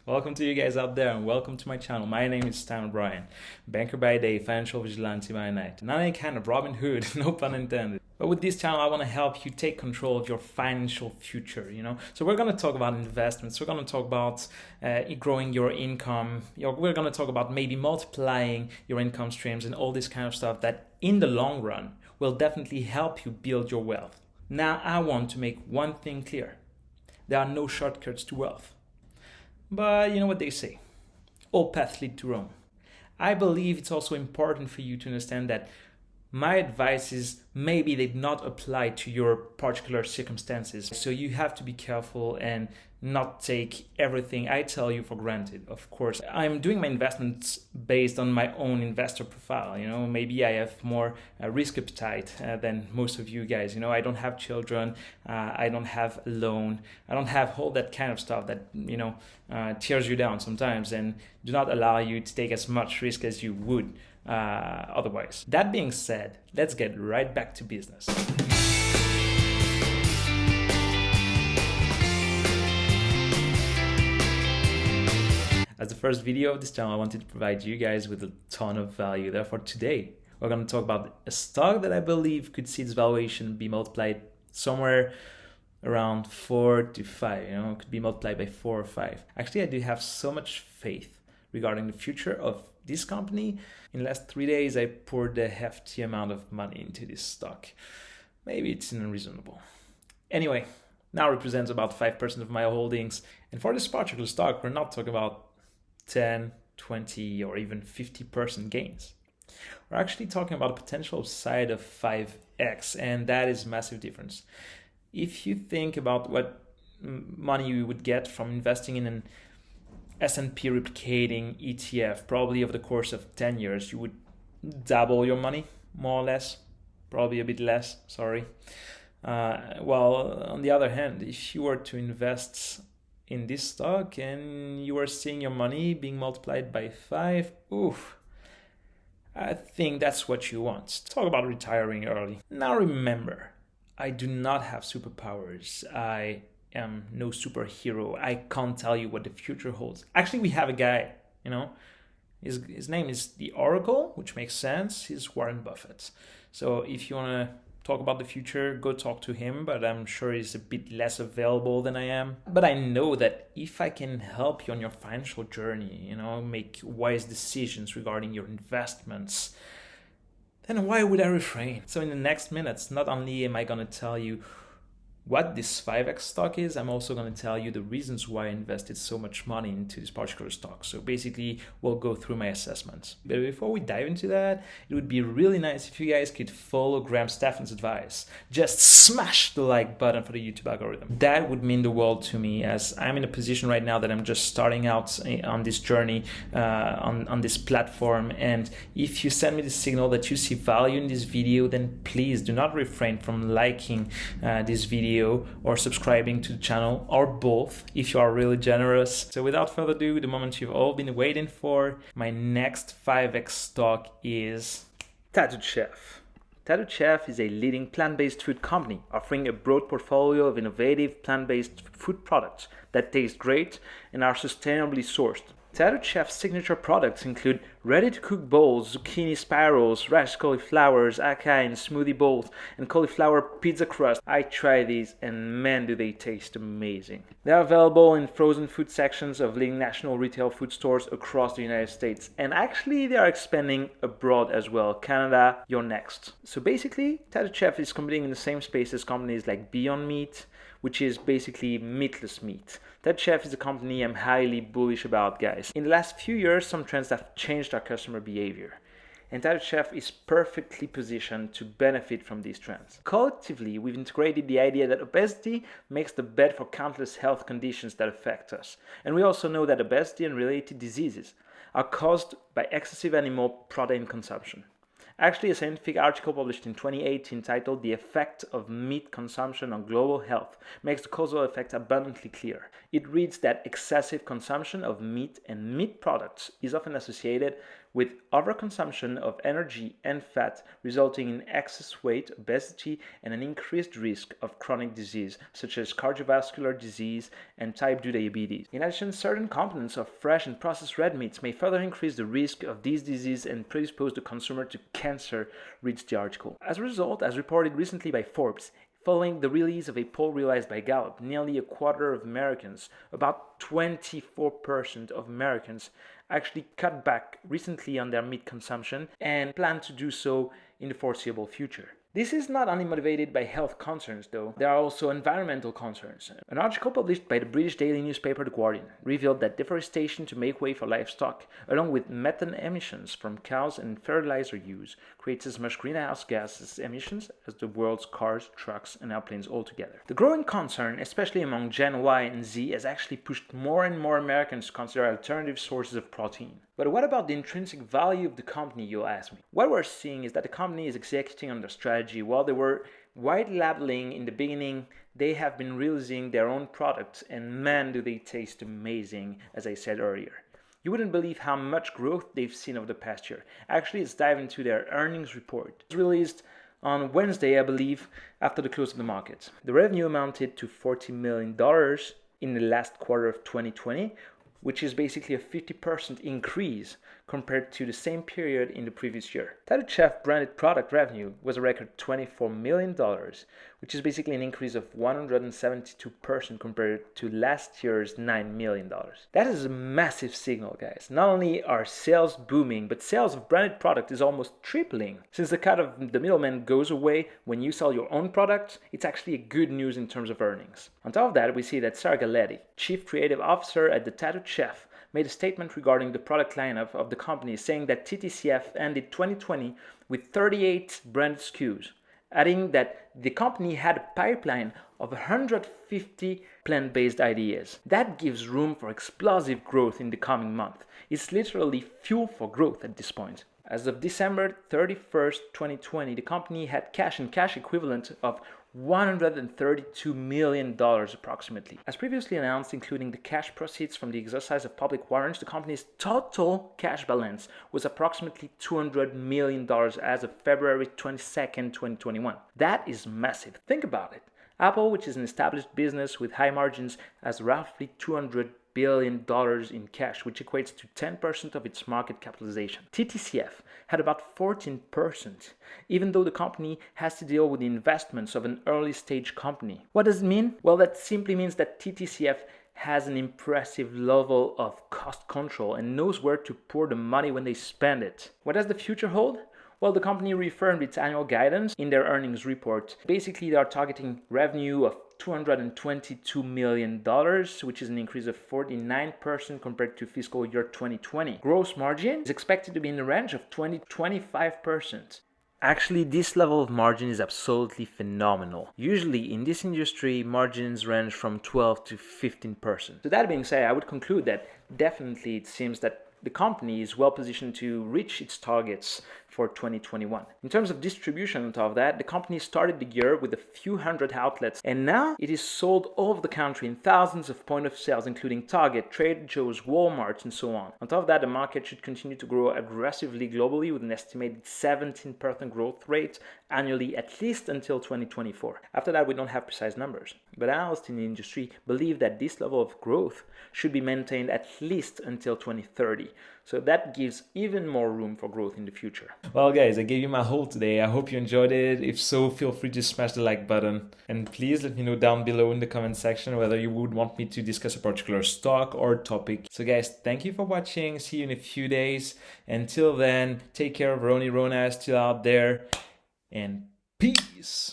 Welcome to you guys out there and welcome to my channel. My name is Stan O'Brien, banker by day, financial vigilante by night. Not any kind of Robin Hood, no pun intended. But with this channel, I want to help you take control of your financial future, So we're going to talk about investments. We're going to talk about growing your income. We're going to talk about maybe multiplying your income streams and all this kind of stuff that in the long run will definitely help you build your wealth. Now, I want to make one thing clear. There are no shortcuts to wealth. But you know what they say, all paths lead to Rome. I believe it's also important for you to understand that my advice is maybe they do not apply to your particular circumstances. So you have to be careful and not take everything I tell you for granted. Of course, I'm doing my investments based on my own investor profile. Maybe I have more risk appetite than most of you guys. I don't have children. I don't have a loan. I don't have all that kind of stuff that, tears you down sometimes and do not allow you to take as much risk as you would otherwise. That being said, let's get right back to business. As the first video of this channel, I wanted to provide you guys with a ton of value. Therefore, today we're going to talk about a stock that I believe could see its valuation be multiplied somewhere around 4 to 5. It could be multiplied by 4 or 5. Actually, I do have so much faith regarding the future of this company. In the last 3 days, I poured a hefty amount of money into this stock. Maybe it's unreasonable. Anyway, now represents about 5% of my holdings. And for this particular stock, we're not talking about 10, 20, or even 50% gains. We're actually talking about a potential upside of 5x, and that is a massive difference. If you think about what money you would get from investing in an S&P replicating ETF, probably over the course of 10 years, you would double your money, more or less, probably a bit less, sorry. Well, on the other hand, if you were to invest in this stock and you are seeing your money being multiplied by 5, I think that's what you want. Talk about retiring early. Now remember, I do not have superpowers. I am no superhero. I can't tell you what the future holds. Actually, we have a guy, his name is the Oracle, which makes sense. He's Warren Buffett. So if you want to talk about the future, go talk to him, but I'm sure he's a bit less available than I am. But I know that if I can help you on your financial journey, make wise decisions regarding your investments, then why would I refrain? So in the next minutes, not only am I going to tell you what this 5x stock is, I'm also going to tell you the reasons why I invested so much money into this particular stock. So basically, we'll go through my assessments. But before we dive into that, it would be really nice if you guys could follow Graham Stephan's advice. Just smash the like button for the YouTube algorithm. That would mean the world to me, as I'm in a position right now that I'm just starting out on this journey, on this platform. And if you send me the signal that you see value in this video, then please do not refrain from liking this video or subscribing to the channel, or both if you are really generous. So without further ado, the moment you've all been waiting for, my next 5x stock is Tatooed Ched. Tatooed Ched is a leading plant-based food company offering a broad portfolio of innovative plant-based food products that taste great and are sustainably sourced. Tatooed Ched's signature products include ready-to-cook bowls, zucchini spirals, rice cauliflowers, acai and smoothie bowls, and cauliflower pizza crust. I tried these and man do they taste amazing. They are available in frozen food sections of leading national retail food stores across the United States, and actually they are expanding abroad as well. Canada, you're next. So basically, Tatooed Ched is competing in the same space as companies like Beyond Meat, which is basically meatless meat. Tatooed Ched is a company I'm highly bullish about, guys. In the last few years, some trends have changed our customer behavior, and Tatooed Ched is perfectly positioned to benefit from these trends. Collectively, we've integrated the idea that obesity makes the bed for countless health conditions that affect us, and we also know that obesity and related diseases are caused by excessive animal protein consumption. Actually, a scientific article published in 2018 titled "The Effect of Meat Consumption on Global Health" makes the causal effect abundantly clear. It reads that excessive consumption of meat and meat products is often associated with overconsumption of energy and fat resulting in excess weight, obesity, and an increased risk of chronic disease such as cardiovascular disease and type 2 diabetes. In addition, certain components of fresh and processed red meats may further increase the risk of these diseases and predispose the consumer to cancer, reads the article. As a result, as reported recently by Forbes, following the release of a poll realized by Gallup, nearly a quarter of Americans, about 24% of Americans, actually cut back recently on their meat consumption and plan to do so in the foreseeable future. This is not only motivated by health concerns, though. There are also environmental concerns. An article published by the British daily newspaper The Guardian revealed that deforestation to make way for livestock, along with methane emissions from cows and fertilizer use, creates as much greenhouse gas emissions as the world's cars, trucks, and airplanes altogether. The growing concern, especially among Gen Y and Z, has actually pushed more and more Americans to consider alternative sources of protein. But what about the intrinsic value of the company, you'll ask me? What we're seeing is that the company is executing on their strategy. While they were white labeling in the beginning, they have been releasing their own products, and man, do they taste amazing, as I said earlier. You wouldn't believe how much growth they've seen over the past year. Actually, let's dive into their earnings report. It was released on Wednesday, I believe, after the close of the market. The revenue amounted to $40 million in the last quarter of 2020, which is basically a 50% increase compared to the same period in the previous year. Tattooed Ched branded product revenue was a record $24 million, which is basically an increase of 172% compared to last year's $9 million. That is a massive signal, guys. Not only are sales booming, but sales of branded product is almost tripling. Since the cut of the middleman goes away when you sell your own products, it's actually a good news in terms of earnings. On top of that, we see that Sarah Galletti, Chief Creative Officer at the Tattooed Ched, made a statement regarding the product lineup of the company, saying that TTCF ended 2020 with 38 branded SKUs, adding that the company had a pipeline of 150 plant-based ideas. That gives room for explosive growth in the coming month. It's literally fuel for growth at this point. As of December 31st, 2020, the company had cash and cash equivalent of $132 million approximately. As previously announced, including the cash proceeds from the exercise of public warrants, the company's total cash balance was approximately $200 million as of February 22nd, 2021. That is massive. Think about it. Apple, which is an established business with high margins, has roughly $200 billion in cash, which equates to 10% of its market capitalization. TTCF had about 14%, even though the company has to deal with the investments of an early stage company. What does it mean? Well, that simply means that TTCF has an impressive level of cost control and knows where to pour the money when they spend it. What does the future hold? Well, the company reaffirmed its annual guidance in their earnings report. Basically, they are targeting revenue of $222 million, which is an increase of 49% compared to fiscal year 2020. Gross margin is expected to be in the range of 20-25%. Actually, this level of margin is absolutely phenomenal. Usually in this industry, margins range from 12 to 15%. So that being said, I would conclude that definitely it seems that the company is well positioned to reach its targets for 2021. In terms of distribution on top of that, the company started the year with a few hundred outlets, and now it is sold all over the country in thousands of point of sales, including Target, Trader Joe's, Walmart, and so on. On top of that, the market should continue to grow aggressively globally with an estimated 17% growth rate annually, at least until 2024. After that, we don't have precise numbers, but analysts in the industry believe that this level of growth should be maintained at least until 2030. So that gives even more room for growth in the future. Well, guys, I gave you my haul today. I hope you enjoyed it. If so, feel free to smash the like button. And please let me know down below in the comment section whether you would want me to discuss a particular stock or topic. So guys, thank you for watching. See you in a few days. Until then, take care of Roni Rona still out there. And peace.